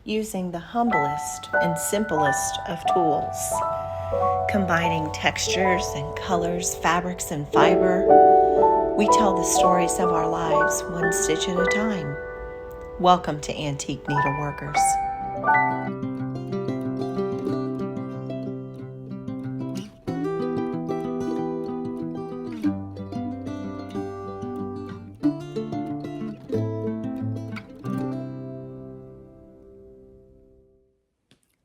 using the humblest and simplest of tools, combining textures and colors, fabrics and fiber. We tell the stories of our lives one stitch at a time. Welcome to Antique Needleworkers.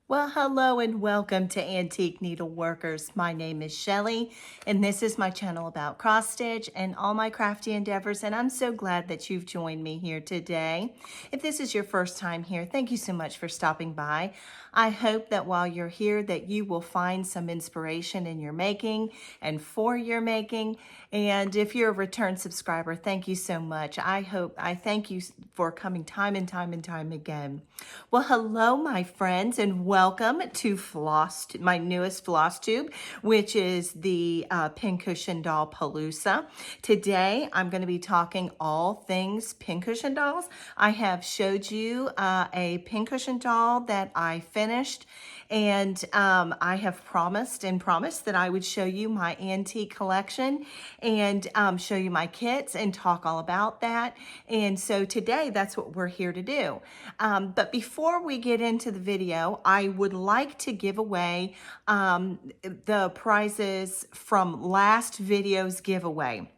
Well, hello and welcome to Antique Needleworkers. My name is Shellie, and this is my channel about cross stitch and all my crafty endeavors, and I'm so glad that you've joined me here today. If this is your first time here, thank you so much for stopping by. I hope that while you're here that you will find some inspiration in your making and for your making. And if you're a return subscriber, thank you so much. I thank you for coming time and time again. Well, hello, my friends, and welcome to my newest Flosstube, which is the Pincushion doll Palooza. Today, I'm going to be talking all things pincushion dolls. I have showed you a pincushion doll that I finished, and I have promised that I would show you my antique collection and show you my kits and talk all about that. And so today, that's what we're here to do. But before we get into the video, I would like to give away the prizes from last video's giveaway.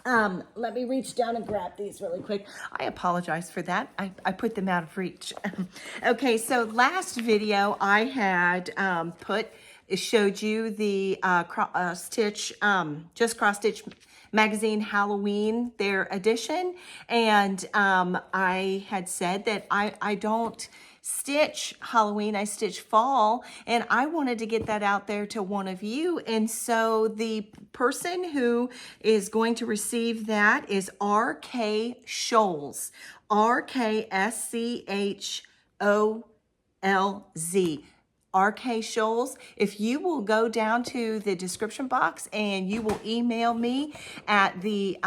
Let me reach down and grab these really quick. I apologize for that. I put them out of reach. Okay, so last video I had showed you the Just Cross Stitch Magazine Halloween, their edition, and I had said that I don't stitch Halloween, I stitch fall, and I wanted to get that out there to one of you. And so the person who is going to receive that is RK Scholes, RKSCHOLZ. RK Scholes. If you will go down to the description box and you will email me at the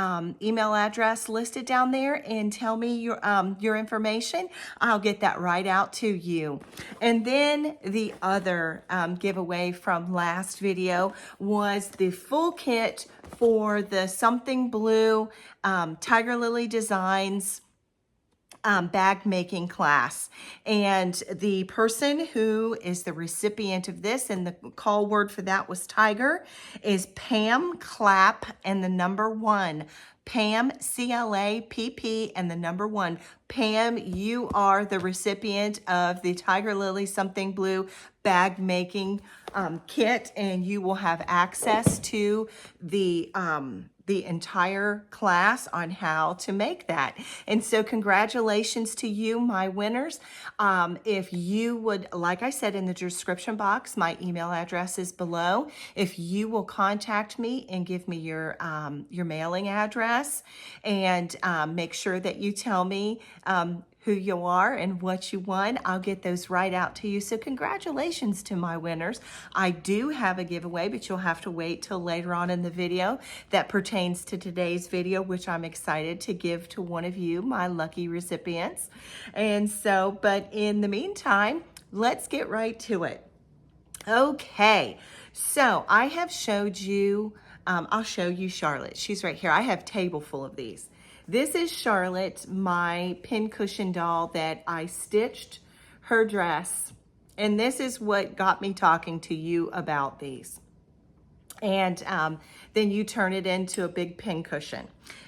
email address listed down there and tell me your information, I'll get that right out to you. And then the other giveaway from last video was the full kit for the Something Blue Tiger Lily Designs bag making class, and the person who is the recipient of this, and the call word for that was tiger, is Pam Clapp and the number 1. Pam, CLAPP, and the number 1. Pam, you are the recipient of the Tiger Lily Something Blue bag making kit, and you will have access to the entire class on how to make that. And so congratulations to you, my winners. If you would, like I said in the description box, my email address is below. If you will contact me and give me your mailing address, and make sure that you tell me who you are and what you won, I'll get those right out to you. So congratulations to my winners. I do have a giveaway, but you'll have to wait till later on in the video that pertains to today's video, which I'm excited to give to one of you, my lucky recipients. And so, but in the meantime, let's get right to it. Okay, so I have showed you, I'll show you Charlotte. She's right here. I have a table full of these. This is Charlotte, my pincushion doll that I stitched her dress. And this is what got me talking to you about these. And then you turn it into a big pincushion.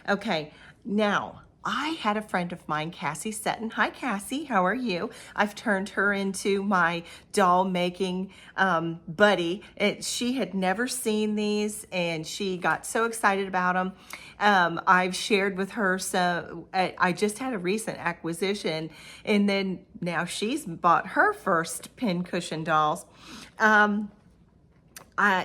Okay, now I had a friend of mine, Cassie Sutton. Hi, Cassie, how are you? I've turned her into my doll making buddy. She had never seen these, and she got so excited about them. I've shared with her, so I just had a recent acquisition, and then now she's bought her first pincushion dolls.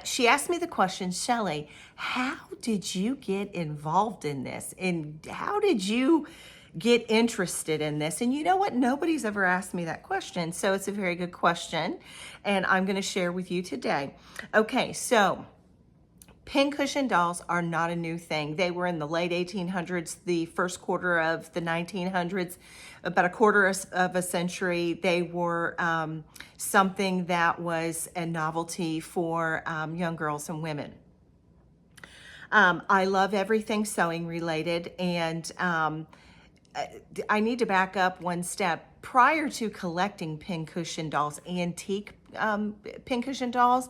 She asked me the question, Shellie, how did you get involved in this? And how did you get interested in this? And you know what? Nobody's ever asked me that question. So it's a very good question. And I'm going to share with you today. Okay, so Pincushion dolls are not a new thing. They were in the late 1800s, the first quarter of the 1900s, about a quarter of a century. They were something that was a novelty for young girls and women. I love everything sewing related, and I need to back up one step. Prior to collecting pincushion dolls, antique pincushion dolls,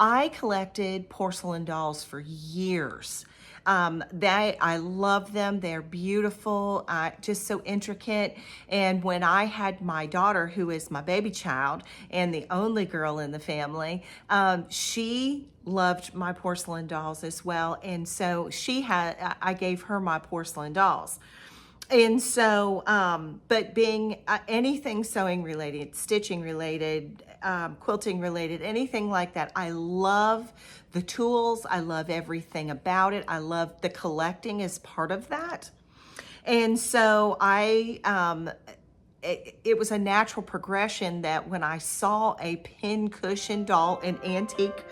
I collected porcelain dolls for years. I love them. They're beautiful, just so intricate. And when I had my daughter, who is my baby child and the only girl in the family, she loved my porcelain dolls as well. And so I gave her my porcelain dolls. And so, but being anything sewing related, stitching related, quilting related, anything like that, I love the tools. I love everything about it. I love the collecting as part of that. And so it was a natural progression that when I saw a pincushion doll, an antique,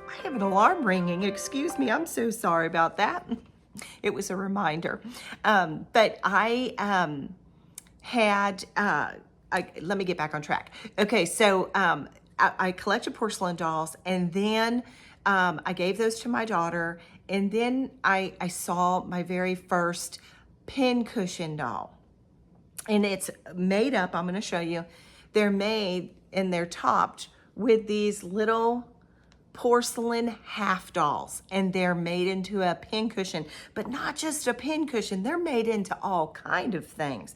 I have an alarm ringing. Excuse me. I'm so sorry about that. It was a reminder. But I let me get back on track. Okay, so I collected porcelain dolls, and then I gave those to my daughter, and then I saw my very first pincushion doll. And it's made up, I'm going to show you. They're made and they're topped with these little porcelain half dolls, and they're made into a pincushion, but not just a pincushion. They're made into all kind of things.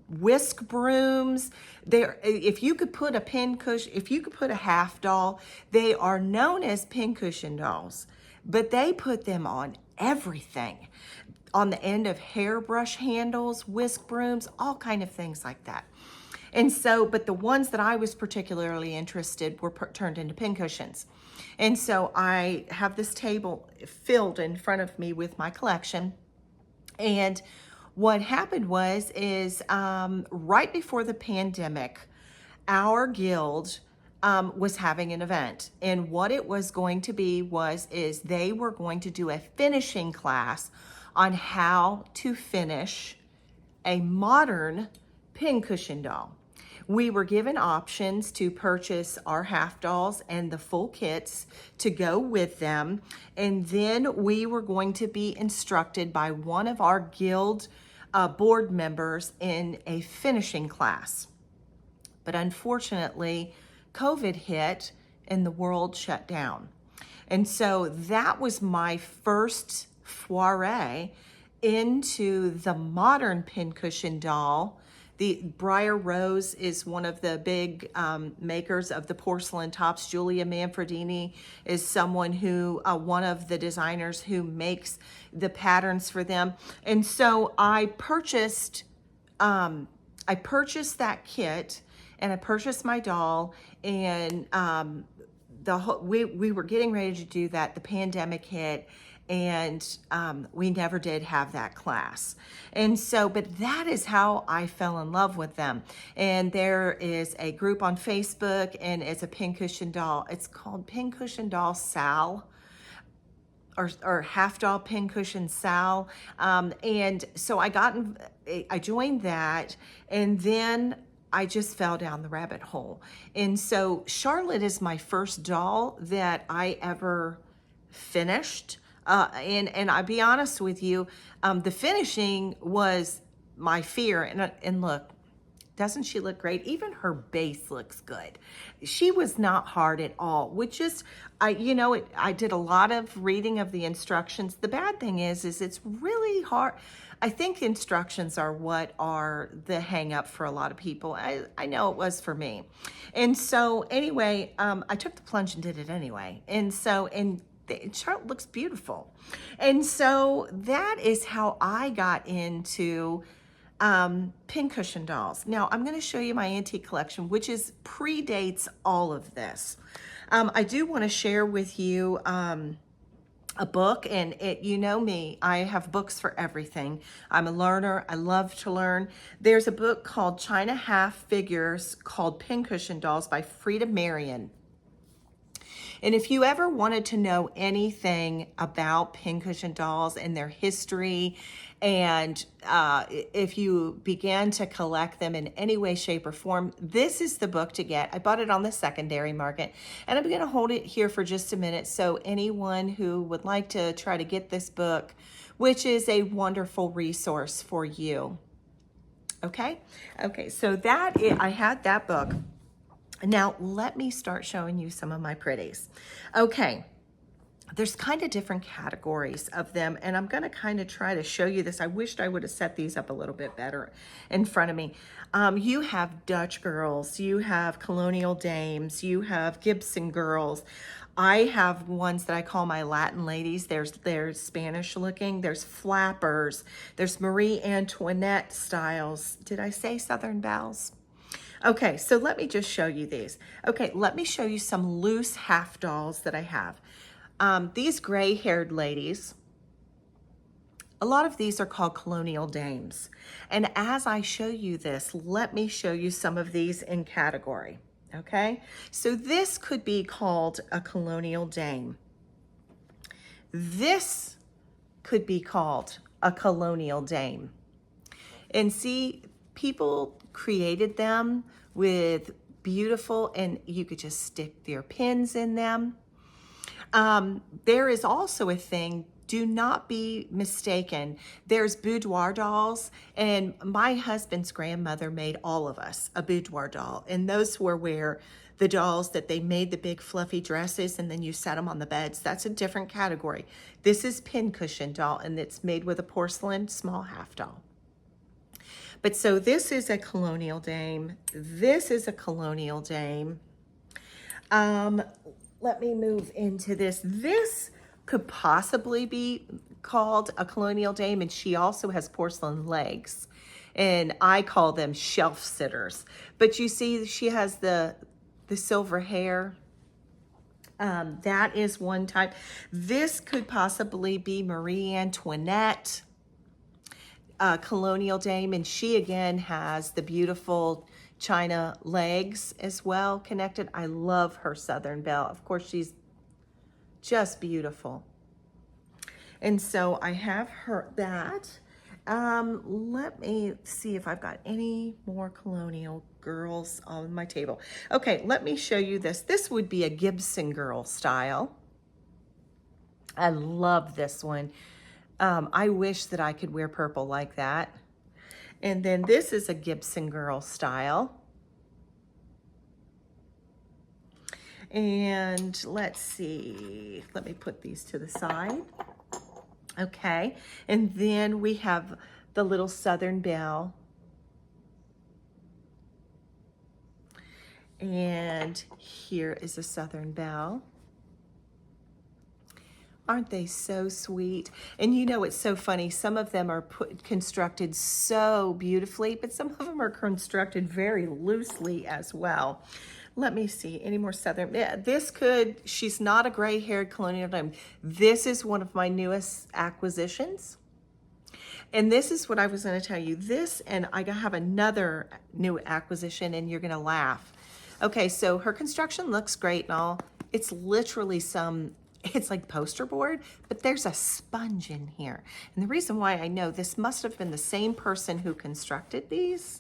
Whisk brooms. If you could put a pincushion, if you could put a half doll, they are known as pincushion dolls, but they put them on everything. On the end of hairbrush handles, whisk brooms, all kind of things like that. And so, but the ones that I was particularly interested were turned into pincushions. And so I have this table filled in front of me with my collection. And what happened was right before the pandemic, our guild was having an event. And what it was going to be is they were going to do a finishing class on how to finish a modern pincushion doll. We were given options to purchase our half dolls and the full kits to go with them. And then we were going to be instructed by one of our guild board members in a finishing class. But unfortunately, COVID hit and the world shut down. And so that was my first foray into the modern pincushion doll. The Briar Rose is one of the big makers of the porcelain tops. Julia Manfredini is someone who, one of the designers who makes the patterns for them. And so I purchased that kit, and I purchased my doll, and we were getting ready to do that. The pandemic hit, and we never did have that class. And so, but that is how I fell in love with them. And there is a group on Facebook, and it's a pincushion doll. It's called Pincushion Doll Sal, or Half Doll Pincushion Sal. And so I joined that, and then I just fell down the rabbit hole. And so Charlotte is my first doll that I ever finished. And I'll be honest with you, the finishing was my fear. And look, doesn't she look great? Even her base looks good. She was not hard at all, which is, I did a lot of reading of the instructions. The bad thing is it's really hard. I think instructions are what are the hang up for a lot of people. I know it was for me. And so anyway, I took the plunge and did it anyway. And Charlotte looks beautiful. And so that is how I got into pincushion dolls. Now I'm going to show you my antique collection, which predates all of this. I do want to share with you a book, and you know me, I have books for everything. I'm a learner. I love to learn. There's a book called China Half Figures called Pincushion Dolls by Frida Marion. And if you ever wanted to know anything about pincushion dolls and their history, and if you began to collect them in any way, shape, or form, this is the book to get. I bought it on the secondary market, and I'm going to hold it here for just a minute so anyone who would like to try to get this book, which is a wonderful resource for you. Okay, so I had that book. Now let me start showing you some of my pretties. Okay. There's kind of different categories of them, and I'm going to kind of try to show you this. I wished I would have set these up a little bit better in front of me. You have Dutch girls, you have colonial dames, you have Gibson girls. I have ones that I call my Latin ladies. There's Spanish looking, there's flappers, there's Marie Antoinette styles. Did I say Southern belles? Okay, so let me just show you these. Okay, let me show you some loose half dolls that I have. These gray-haired ladies, a lot of these are called colonial dames. And as I show you this, let me show you some of these in category, okay? So this could be called a colonial dame. This could be called a colonial dame. And see, people created them with beautiful, and you could just stick your pins in them. There is also a thing, do not be mistaken. There's boudoir dolls, and my husband's grandmother made all of us a boudoir doll. And those were where the dolls that they made the big fluffy dresses and then you set them on the beds. That's a different category. This is pincushion doll, and it's made with a porcelain small half doll. But so this is a colonial dame. This is a colonial dame. Let me move into this. This could possibly be called a colonial dame, and she also has porcelain legs, and I call them shelf sitters. But you see, she has the silver hair. That is one type. This could possibly be Marie Antoinette, colonial dame, and she again has the beautiful China legs as well connected. I love her Southern belle. Of course, she's just beautiful. And so I have her that. Let me see if I've got any more colonial girls on my table. Okay, let me show you this. This would be a Gibson girl style. I love this one. I wish that I could wear purple like that. And then this is a Gibson girl style. And let's see, let me put these to the side. Okay, and then we have the little Southern belle. And here is a Southern belle. Aren't they so sweet? And you know, it's so funny. Some of them are constructed so beautifully, but some of them are constructed very loosely as well. Let me see, any more Southern? Yeah, this could, she's not a gray-haired colonial dame. This is one of my newest acquisitions. And this is what I was gonna tell you. This, and I have another new acquisition, and you're gonna laugh. Okay, so her construction looks great and all. It's literally it's like poster board, but there's a sponge in here. And the reason why I know this must have been the same person who constructed these.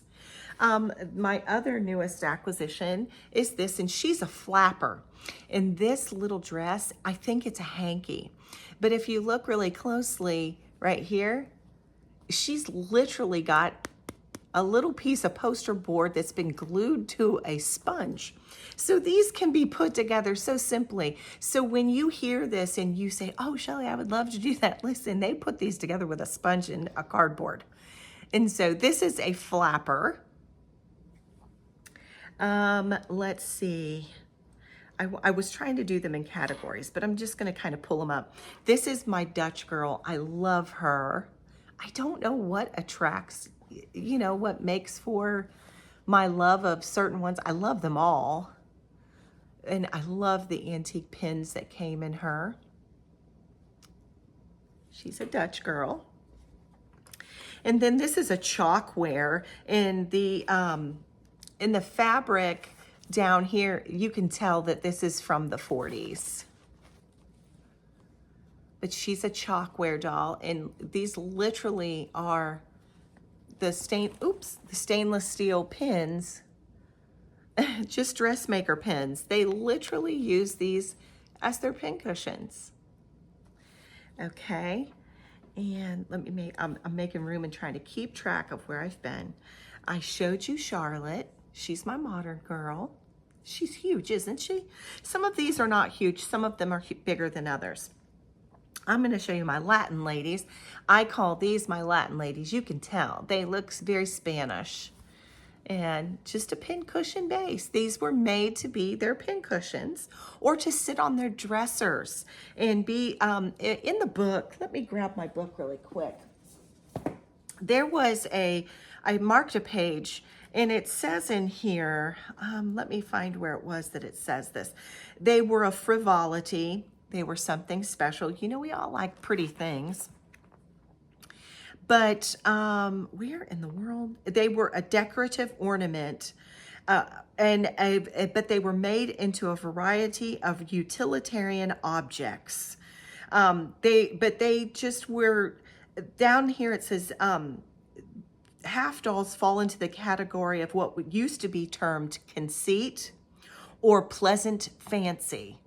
My other newest acquisition is this, and she's a flapper. In this little dress, I think it's a hanky. But if you look really closely right here, she's literally got a little piece of poster board that's been glued to a sponge. So these can be put together so simply. So when you hear this and you say, oh, Shellie, I would love to do that. Listen, they put these together with a sponge and a cardboard. And so this is a flapper. Let's see. I was trying to do them in categories, but I'm just going to kind of pull them up. This is my Dutch girl. I love her. I don't know what attracts, you know, what makes for my love of certain ones. I love them all. And I love the antique pins that came in her. She's a Dutch girl. And then this is a chalkware in the fabric. down here, you can tell that this is from the 40s. But she's a chalkware doll, and these literally are the stainless steel pins, just dressmaker pins. They literally use these as their pin cushions. Okay, and let me make, I'm making room and trying to keep track of where I've been. I showed you Charlotte. She's my modern girl. She's huge, isn't she? Some of these are not huge. Some of them are bigger than others. I'm going to show you my Latin ladies. I call these my Latin ladies. You can tell. They look very Spanish. And just a pin cushion base. These were made to be their pin cushions or to sit on their dressers and be in the book. Let me grab my book really quick. There was I marked a page, and it says in here, let me find where it was that it says this. They were a frivolity. They were something special. You know, we all like pretty things. But where in the world? They were a decorative ornament, but they were made into a variety of utilitarian objects. They just were, down here it says, half dolls fall into the category of what used to be termed conceit or pleasant fancy.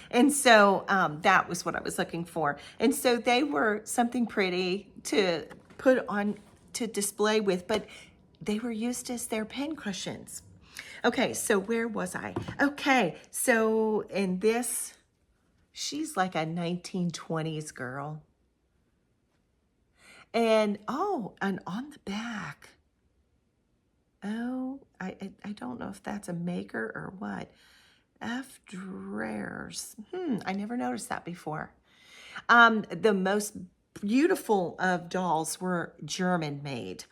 And so that was what I was looking for. And so they were something pretty to put on, to display with, but they were used as their pin cushions. Okay, so where was I? Okay, so in this, she's like a 1920s girl. And and on the back, I don't know if that's a maker or what. F Drers. I never noticed that before. The most beautiful of dolls were German made.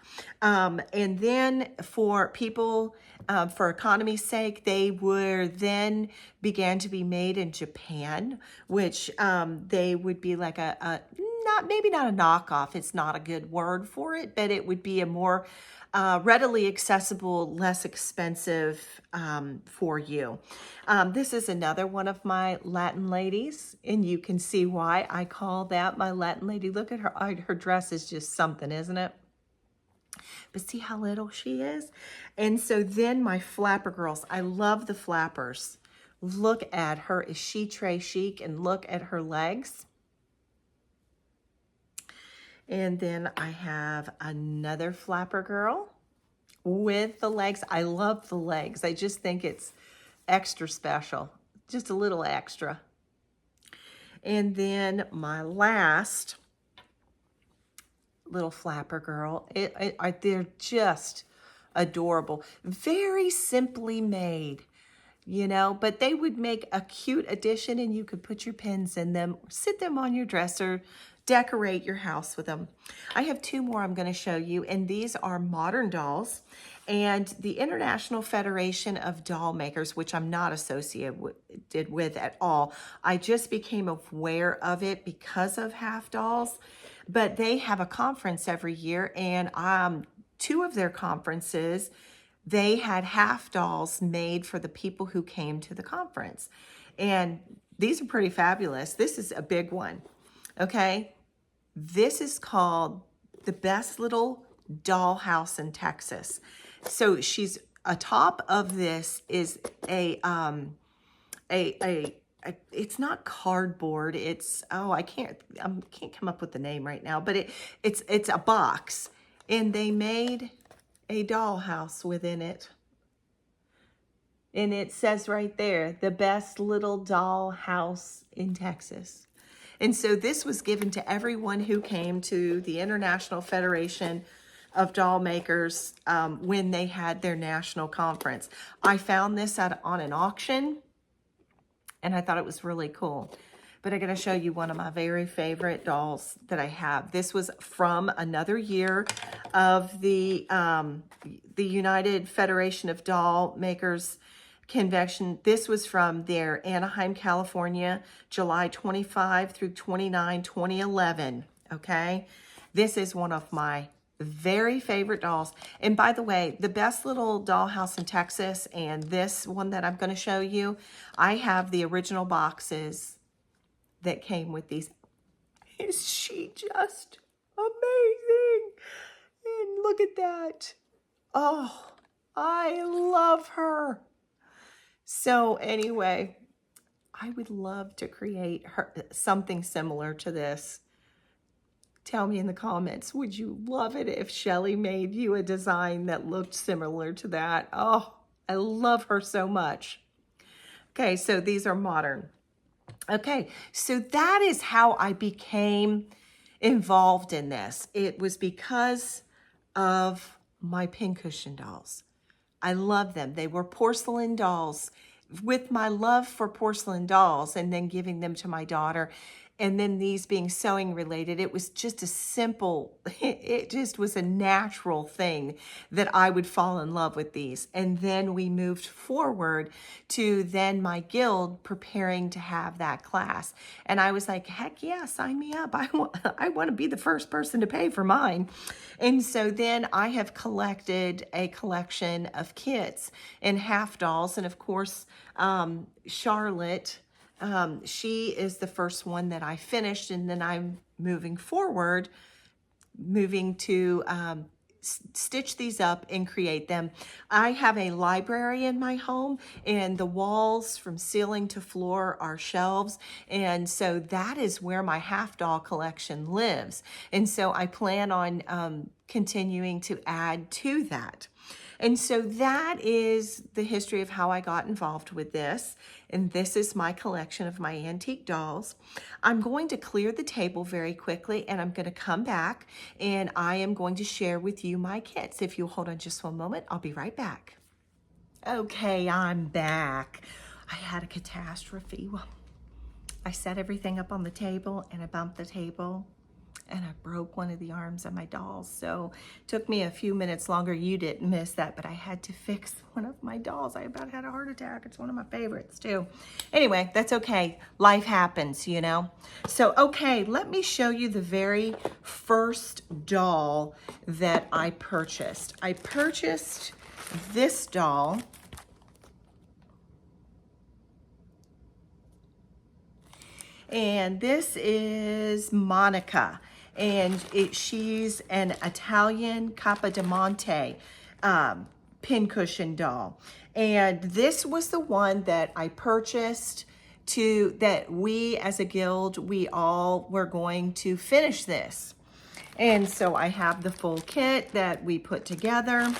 And then for people, for economy's sake, they were then began to be made in Japan, which they would be like maybe not a knockoff. It's not a good word for it, but it would be a more readily accessible, less expensive for you. This is another one of my Latin ladies, and you can see why I call that my Latin lady. Look at her. Her dress is just something, isn't it? But see how little she is? And so then my flapper girls. I love the flappers. Look at her. Is she très chic? And look at her legs. And then I have another flapper girl with the legs. I love the legs. I just think it's extra special, just a little extra. And then my last little flapper girl, they're just adorable. Very simply made, you know, but they would make a cute addition, and you could put your pins in them, sit them on your dresser, decorate your house with them. I have two more I'm going to show you, and these are modern dolls. And the International Federation of Doll Makers, which I'm not associated with at all, I just became aware of it because of Half Dolls. But they have a conference every year, and two of their conferences, they had half dolls made for the people who came to the conference. And these are pretty fabulous. This is a big one, okay? This is called the Best Little Dollhouse in Texas. So she's atop of this is it's not cardboard. It's I can't come up with the name right now, but it's a box, and they made a dollhouse within it. And it says right there, the best little dollhouse in Texas. And so this was given to everyone who came to the International Federation of Doll Makers when they had their national conference. I found this on an auction, and I thought it was really cool. But I'm going to show you one of my very favorite dolls that I have. This was from another year of the United Federation of Doll Makers convention. This was from their Anaheim, California, July 25 through 29, 2011. Okay, this is one of my very favorite dolls. And by the way, the best little dollhouse in Texas and this one that I'm going to show you, I have the original boxes that came with these. Is she just amazing? And look at that. Oh, I love her. So anyway, I would love to create something similar to this. Tell me in the comments, would you love it if Shellie made you a design that looked similar to that? Oh, I love her so much. Okay, so these are modern. Okay, so that is how I became involved in this. It was because of my Pincushion dolls. I love them. They were porcelain dolls. With my love for porcelain dolls and then giving them to my daughter, and then these being sewing related, it was just a simple, it just was a natural thing that I would fall in love with these. And then we moved forward to then my guild preparing to have that class. And I was like, heck yeah, sign me up. I want to be the first person to pay for mine. And so then I have collected a collection of kits and half dolls. And of course, Charlotte, she is the first one that I finished, and then I'm moving forward, moving to stitch these up and create them. I have a library in my home, and the walls from ceiling to floor are shelves, and so that is where my half doll collection lives. And so I plan on continuing to add to that. And so that is the history of how I got involved with this. And this is my collection of my antique dolls. I'm going to clear the table very quickly, and I'm going to come back and I am going to share with you my kits. If you'll hold on just one moment, I'll be right back. Okay, I'm back. I had a catastrophe. Well, I set everything up on the table and I bumped the table, and I broke one of the arms of my dolls. So it took me a few minutes longer. You didn't miss that, but I had to fix one of my dolls. I about had a heart attack. It's one of my favorites too. Anyway, that's okay. Life happens, you know? So, okay, let me show you the very first doll that I purchased. I purchased this doll. And this is Monica. And she's an Italian Capodimonte pincushion doll. And this was the one that I purchased that we as a guild, we all were going to finish this. And so I have the full kit that we put together.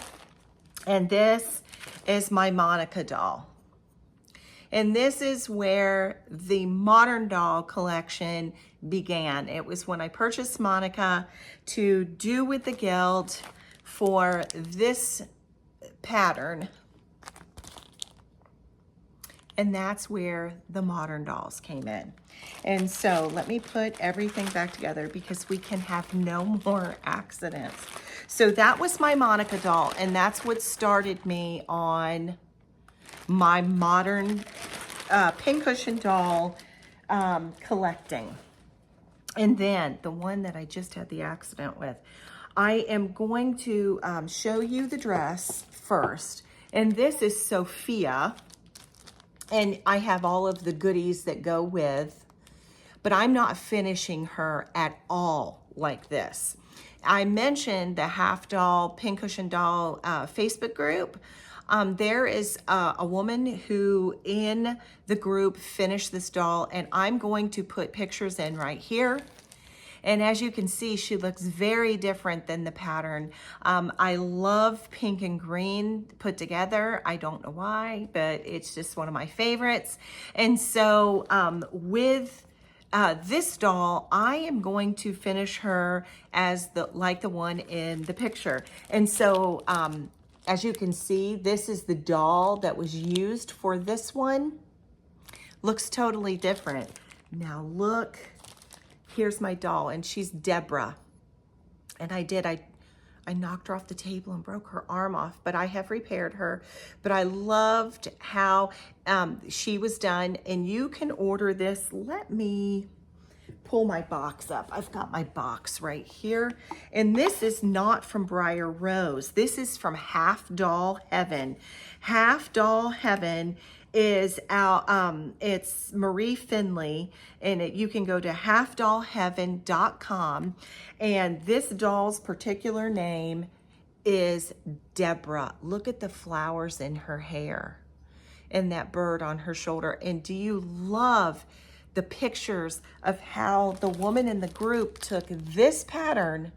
And this is my Monica doll. And this is where the modern doll collection began. It was when I purchased Monica to do with the guild for this pattern. And that's where the modern dolls came in. And so let me put everything back together because we can have no more accidents. So that was my Monica doll, and that's what started me on my modern pincushion doll collecting. And then the one that I just had the accident with, I am going to show you the dress first. And this is Sophia, and I have all of the goodies that go with, but I'm not finishing her at all like this. I mentioned the half doll, pincushion doll Facebook group. There is a woman who in the group finished this doll, and I'm going to put pictures in right here. And as you can see, she looks very different than the pattern. I love pink and green put together. I don't know why, but it's just one of my favorites. And so with this doll, I am going to finish her as like the one in the picture. And so as you can see, this is the doll that was used for this one. Looks totally different. Now look, here's my doll, and she's Deborah. And I knocked her off the table and broke her arm off, but I have repaired her. But I loved how she was done, and you can order this. Let me pull my box up. I've got my box right here. And this is not from Briar Rose. This is from Half Doll Heaven. Half Doll Heaven is out, it's Marie Finley, and you can go to halfdollheaven.com, and this doll's particular name is Deborah. Look at the flowers in her hair and that bird on her shoulder. And do you love the pictures of how the woman in the group took this pattern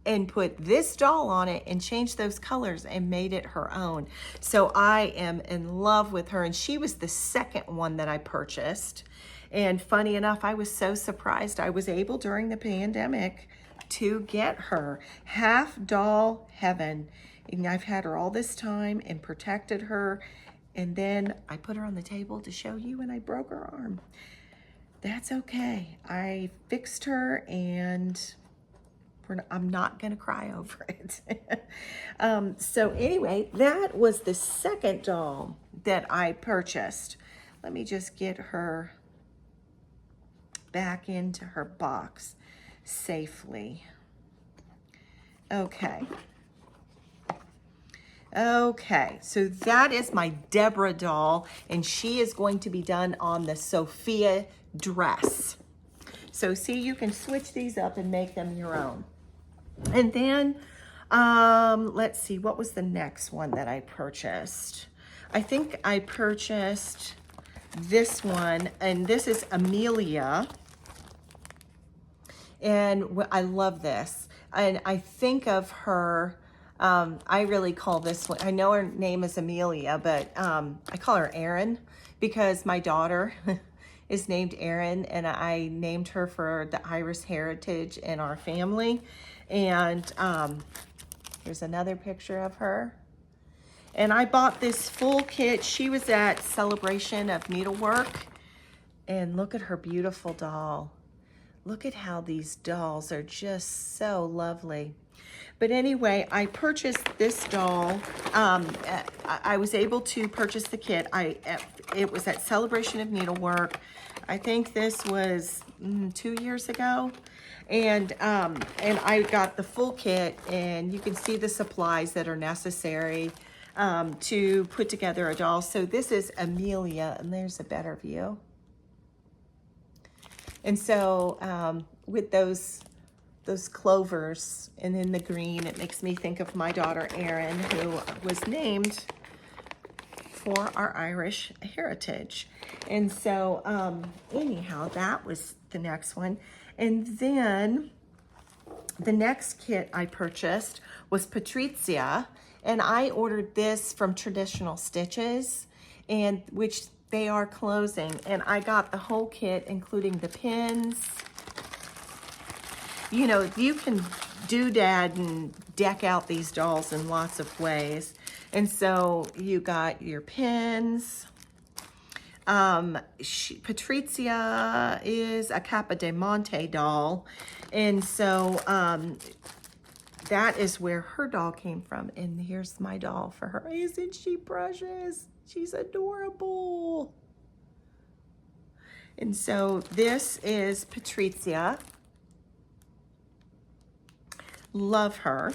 and put this doll on it and changed those colors and made it her own? So I am in love with her, and she was the second one that I purchased. And funny enough, I was so surprised I was able during the pandemic to get her. Half Doll Heaven. And I've had her all this time and protected her, and then I put her on the table to show you and I broke her arm. That's okay. I fixed her, and I'm not gonna cry over it. So anyway, that was the second doll that I purchased. Let me just get her back into her box safely. Okay. Okay, so that is my Deborah doll, and she is going to be done on the Sophia dress. So see, you can switch these up and make them your own. And then, let's see, what was the next one that I purchased? I think I purchased this one, and this is Amelia. And I love this. And I think of her, I really call this one, I know her name is Amelia, but I call her Erin because my daughter is named Erin, and I named her for the Irish heritage in our family. And here's another picture of her. And I bought this full kit. She was at Celebration of Needlework. And look at her beautiful doll. Look at how these dolls are just so lovely. But anyway, I purchased this doll. I was able to purchase the kit. It was at Celebration of Needlework. I think this was 2 years ago. And I got the full kit, and you can see the supplies that are necessary to put together a doll. So this is Amelia, and there's a better view. And so with those clovers and in the green, it makes me think of my daughter Erin, who was named for our Irish heritage. And so anyhow, that was the next one. And then the next kit I purchased was Patrizia, and I ordered this from Traditional Stitches, and which they are closing, and I got the whole kit, including the pins. You know, you can doodad and deck out these dolls in lots of ways. And so you got your pins. Patrizia is a Capodimonte doll. And so that is where her doll came from. And here's my doll for her. Isn't she precious? She's adorable. And so this is Patrizia. Love her.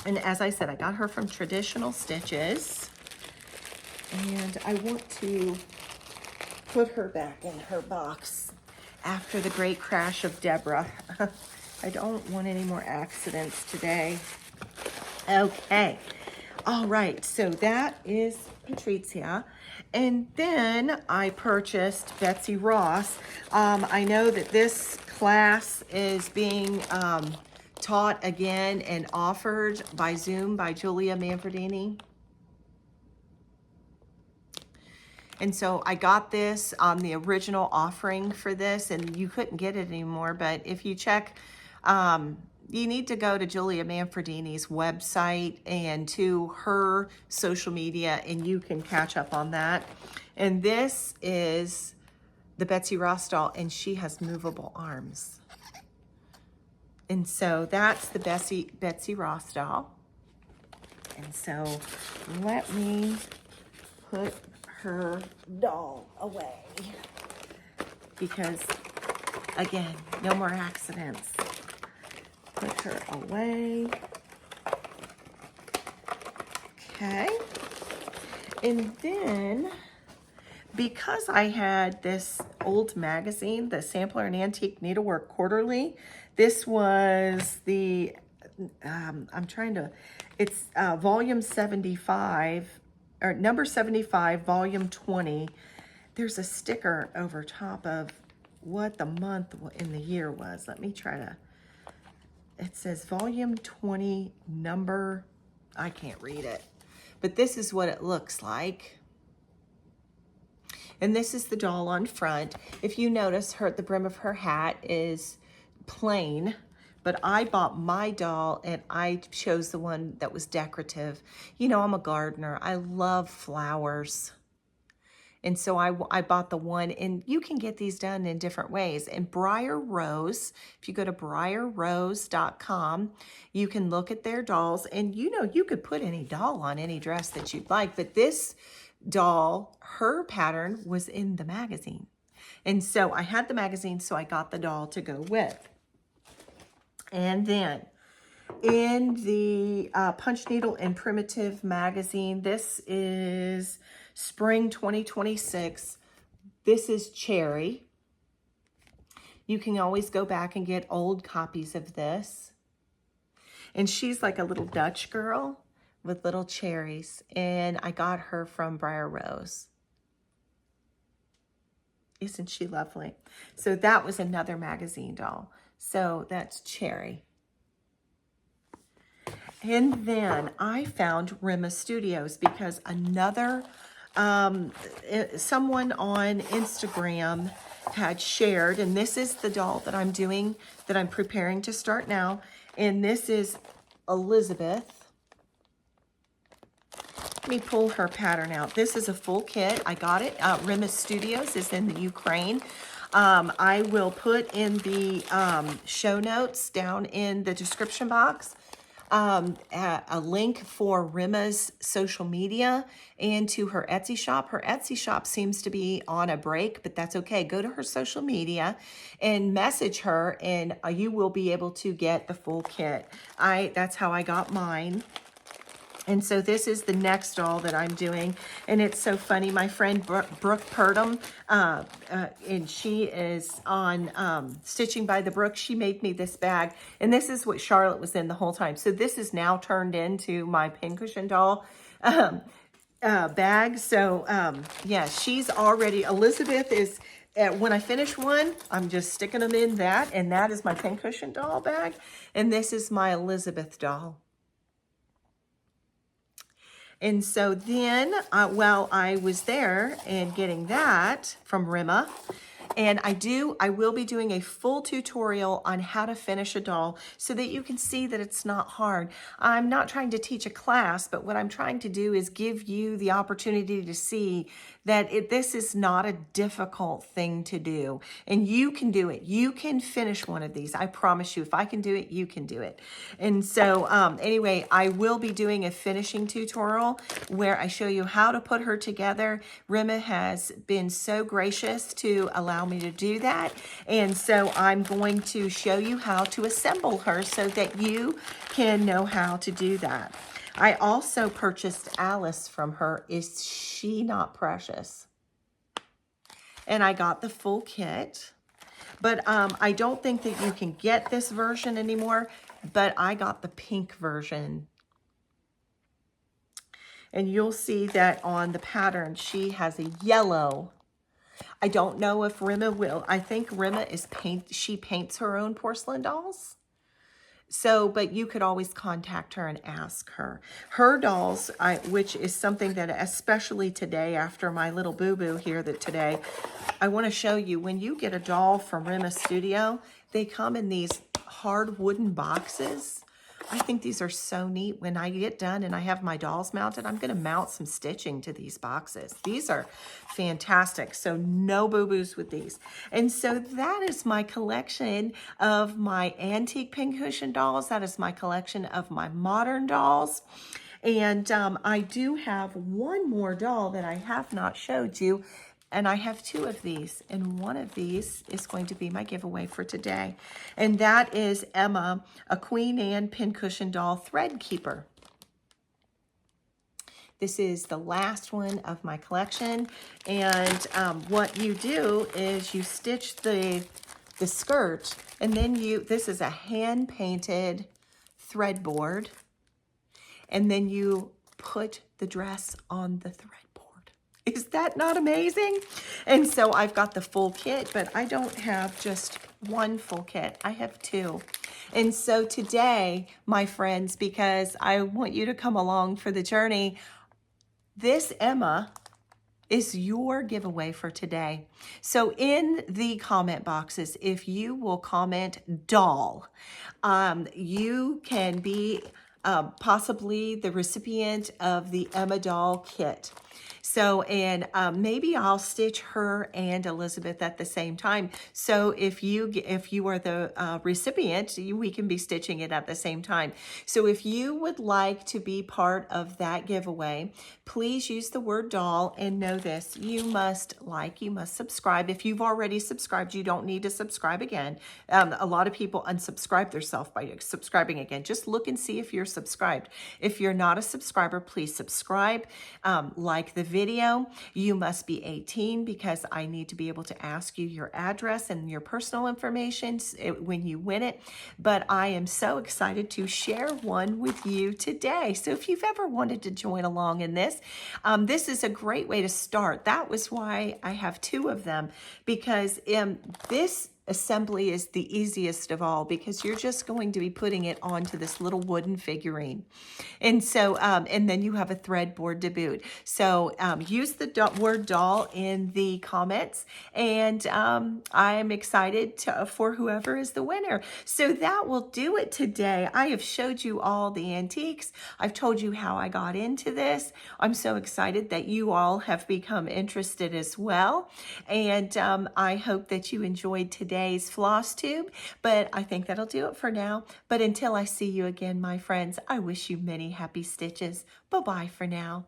And as I said, I got her from Traditional Stitches. And I want to put her back in her box after the great crash of Deborah. I don't want any more accidents today. Okay. All right, so that is Patrizia. And then I purchased Betsy Ross. I know that this class is being taught again and offered by Zoom by Julia Manfredini. And so I got this on the original offering for this, and you couldn't get it anymore. But if you check, you need to go to Julia Manfredini's website and to her social media, and you can catch up on that. And this is the Betsy Ross doll, and she has movable arms. And so that's the Betsy Ross doll. And so let me put her doll away, because Again, no more accidents. Put her away. Okay. And then, because I had this old magazine, the Sampler and Antique Needlework Quarterly, this was the, it's volume 75, or number 75, volume 20. There's a sticker over top of what the month in the year was. Let me try to, it says volume 20, number, I can't read it, but this is what it looks like. And this is the doll on front. If you notice, the brim of her hat is plain, but I bought my doll and I chose the one that was decorative. You know, I'm a gardener. I love flowers. And so I bought the one, and you can get these done in different ways. And Briar Rose, if you go to briarrose.com, you can look at their dolls, and you know, you could put any doll on any dress that you'd like, but this doll, her pattern was in the magazine. And so I had the magazine, so I got the doll to go with. And then in the Punch Needle and Primitive magazine, this is Spring 2026. This is Cherry. You can always go back and get old copies of this. And she's like a little Dutch girl with little cherries. And I got her from Briar Rose. Isn't she lovely? So that was another magazine doll. So that's Cherry. And then I found RIMMA Studios because another, someone on Instagram had shared, and this is the doll that I'm doing, that I'm preparing to start now. And this is Elizabeth. Let me pull her pattern out. This is a full kit. I got it. RIMMA Studios is in the Ukraine. I will put in the show notes down in the description box a link for RIMMA's social media and to her Etsy shop. Her Etsy shop seems to be on a break, but that's okay. Go to her social media and message her, and you will be able to get the full kit. That's how I got mine. And so this is the next doll that I'm doing. And it's so funny. My friend Brooke Purdom, and she is on Stitching by the Brook. She made me this bag. And this is what Charlotte was in the whole time. So this is now turned into my Pincushion doll bag. So yeah, she's already, Elizabeth is, when I finish one, I'm just sticking them in that. And that is my Pincushion doll bag. And this is my Elizabeth doll. And so then, while I was there and getting that from RIMMA, and I will be doing a full tutorial on how to finish a doll so that you can see that it's not hard. I'm not trying to teach a class, but what I'm trying to do is give you the opportunity to see that this is not a difficult thing to do. And you can do it. You can finish one of these. I promise you, if I can do it, you can do it. And so anyway, I will be doing a finishing tutorial where I show you how to put her together. RIMMA has been so gracious to allow me to do that. And so I'm going to show you how to assemble her so that you can know how to do that. I also purchased Alice from her. Is she not precious? And I got the full kit. But I don't think that you can get this version anymore, but I got the pink version. And you'll see that on the pattern, she has a yellow. I don't know if RIMMA will. I think RIMMA is she paints her own porcelain dolls. So, but you could always contact her and ask her. Her dolls, which is something that especially today, after my little boo-boo here today, I want to show you. When you get a doll from RIMMA Studio, they come in these hard wooden boxes. I think these are so neat. When I get done and I have my dolls mounted, I'm going to mount some stitching to these boxes. These are fantastic. So no boo-boos with these. And so that is my collection of my antique Pincushion dolls. That is my collection of my modern dolls. And I do have one more doll that I have not showed you. And I have 2 of these, and one of these is going to be my giveaway for today. And that is Emma, a Queen Anne Pincushion doll thread keeper. This is the last one of my collection. And what you do is you stitch the skirt, and then this is a hand-painted thread board, and then you put the dress on the thread. Is that not amazing? And so I've got the full kit, but I don't have just one full kit. I have 2. And so today, my friends, because I want you to come along for the journey, this Emma is your giveaway for today. So in the comment boxes, if you will comment doll, you can be possibly the recipient of the Emma doll kit. So, and maybe I'll stitch her and Elizabeth at the same time. So if you are the recipient, we can be stitching it at the same time. So if you would like to be part of that giveaway, please use the word doll, and know this: you must subscribe. If you've already subscribed, you don't need to subscribe again. A lot of people unsubscribe themselves by subscribing again. Just look and see if you're subscribed. If you're not a subscriber, please subscribe. Like the video. You must be 18 because I need to be able to ask you your address and your personal information when you win it. But I am so excited to share one with you today. So if you've ever wanted to join along in this, this is a great way to start. That was why I have 2 of them, because this assembly is the easiest of all, because you're just going to be putting it onto this little wooden figurine. And so, and then you have a thread board to boot. So use the word doll in the comments, and I'm excited for whoever is the winner. So that will do it today. I have showed you all the antiques. I've told you how I got into this. I'm so excited that you all have become interested as well. And I hope that you enjoyed today's Flosstube, but I think that'll do it for now. But until I see you again, my friends, I wish you many happy stitches. Bye-bye for now.